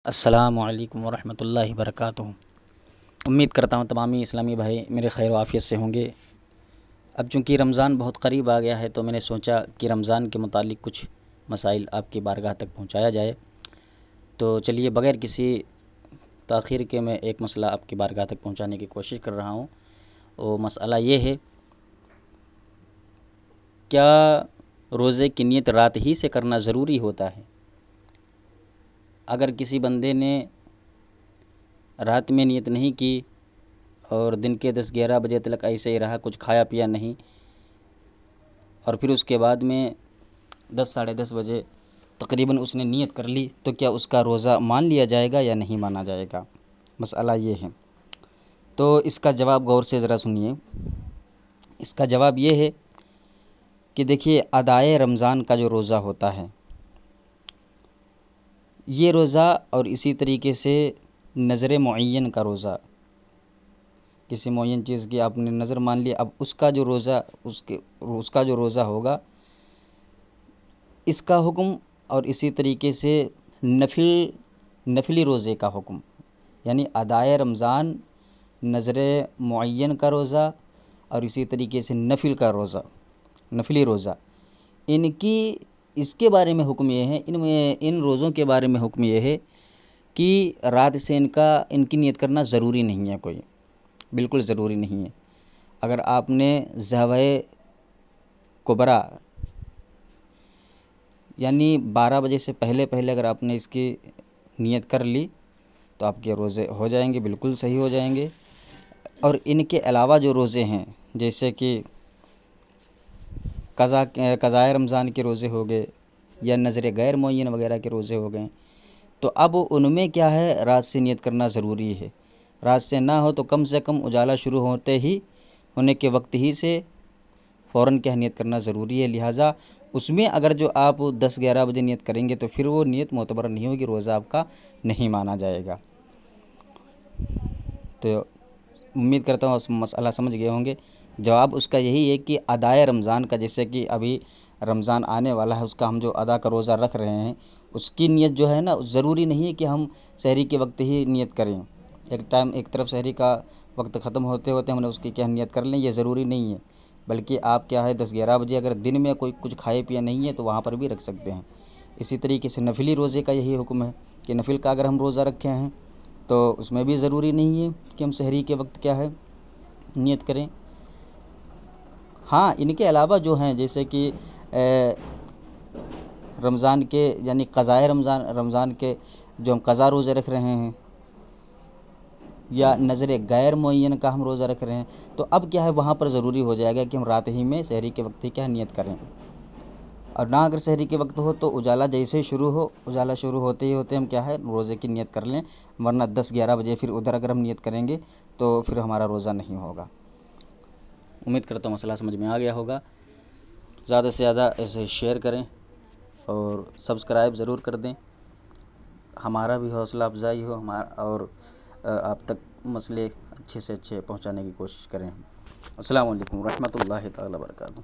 السلام علیکم ورحمۃ اللہ وبرکاتہ۔ امید کرتا ہوں تمامی اسلامی بھائی میرے خیر و عافیت سے ہوں گے۔ اب چونکہ رمضان بہت قریب آ گیا ہے تو میں نے سوچا کہ رمضان کے متعلق کچھ مسائل آپ کی بارگاہ تک پہنچایا جائے۔ تو چلیے بغیر کسی تاخیر کے میں ایک مسئلہ آپ کی بارگاہ تک پہنچانے کی کوشش کر رہا ہوں۔ وہ مسئلہ یہ ہے، کیا روزے کی نیت رات ہی سے کرنا ضروری ہوتا ہے؟ اگر کسی بندے نے رات میں نیت نہیں کی اور دن کے 10-11 بجے تک ایسے ہی رہا، کچھ کھایا پیا نہیں، اور پھر اس کے بعد میں 10-10:30 بجے تقریباً اس نے نیت کر لی، تو کیا اس کا روزہ مان لیا جائے گا یا نہیں مانا جائے گا؟ مسئلہ یہ ہے۔ تو اس کا جواب غور سے ذرا سنیے۔ اس کا جواب یہ ہے کہ دیکھیے، ادائے رمضان کا جو روزہ ہوتا ہے، یہ روزہ اور اسی طریقے سے نظر معین کا روزہ، کسی معین چیز کی آپ نے نظر مان لی، اب اس کا جو روزہ اس کا جو روزہ ہوگا، اس کا حکم اور اسی طریقے سے نفلی روزے کا حکم، یعنی ادائے رمضان، نظر معین کا روزہ اور اسی طریقے سے نفلی روزہ، اس کے بارے میں حکم یہ ہے، ان روزوں کے بارے میں حکم یہ ہے کہ رات سے ان کی نیت کرنا ضروری نہیں ہے، کوئی بالکل ضروری نہیں ہے۔ اگر آپ نے ضحوہ کبریٰ یعنی 12 بجے سے پہلے اگر آپ نے اس کی نیت کر لی تو آپ کے روزے ہو جائیں گے، بالکل صحیح ہو جائیں گے۔ اور ان کے علاوہ جو روزے ہیں، جیسے کہ قضائے رمضان کے روزے ہو گئے یا نظر غیر معین وغیرہ کے روزے ہو گئے، تو اب ان میں کیا ہے، رات سے نیت کرنا ضروری ہے۔ رات سے نہ ہو تو کم سے کم اجالا شروع ہونے کے وقت ہی سے فوراً کیا نیت کرنا ضروری ہے۔ لہٰذا اس میں اگر جو آپ 10-11 بجے نیت کریں گے تو پھر وہ نیت معتبر نہیں ہوگی، روزہ آپ کا نہیں مانا جائے گا۔ تو امید کرتا ہوں مسئلہ سمجھ گئے ہوں گے۔ جواب اس کا یہی ہے کہ ادائے رمضان کا، جیسے کہ ابھی رمضان آنے والا ہے، اس کا ہم جو ادا کا روزہ رکھ رہے ہیں، اس کی نیت جو ہے نا، ضروری نہیں ہے کہ ہم سحری کے وقت ہی نیت کریں۔ ایک طرف سحری کا وقت ختم ہوتے ہم نے اس کی کیا نیت کر لیں، یہ ضروری نہیں ہے، بلکہ آپ کیا ہے 10-11 بجے اگر دن میں کچھ کھائے پیا نہیں ہے تو وہاں پر بھی رکھ سکتے ہیں۔ اسی طریقے سے نفلی روزے کا یہی حکم ہے کہ نفل کا اگر ہم روزہ رکھے ہیں تو اس میں بھی ضروری نہیں ہے کہ ہم سحری کے وقت کیا ہے نیت کریں۔ ہاں، ان کے علاوہ جو ہیں، جیسے کہ رمضان کے یعنی قضائے رمضان کے جو ہم قضا روزے رکھ رہے ہیں یا نظر غیر معین کا ہم روزہ رکھ رہے ہیں، تو اب کیا ہے، وہاں پر ضروری ہو جائے گا کہ ہم رات ہی میں سحری کے وقت ہی کیا نیت کریں۔ اور نہ اگر سحری کے وقت ہو تو اجالا جیسے اجالا شروع ہوتے ہم کیا ہے روزے کی نیت کر لیں، ورنہ 10-11 بجے پھر ادھر اگر ہم نیت کریں گے تو پھر ہمارا روزہ نہیں ہوگا۔ امید کرتا ہوں مسئلہ سمجھ میں آ گیا ہوگا۔ زیادہ سے زیادہ اسے شیئر کریں اور سبسکرائب ضرور کر دیں، ہمارا بھی حوصلہ افزائی ہو اور آپ تک مسئلے اچھے سے اچھے پہنچانے کی کوشش کریں۔ السلام علیکم ورحمۃ اللہ تعالیٰ وبرکاتہ۔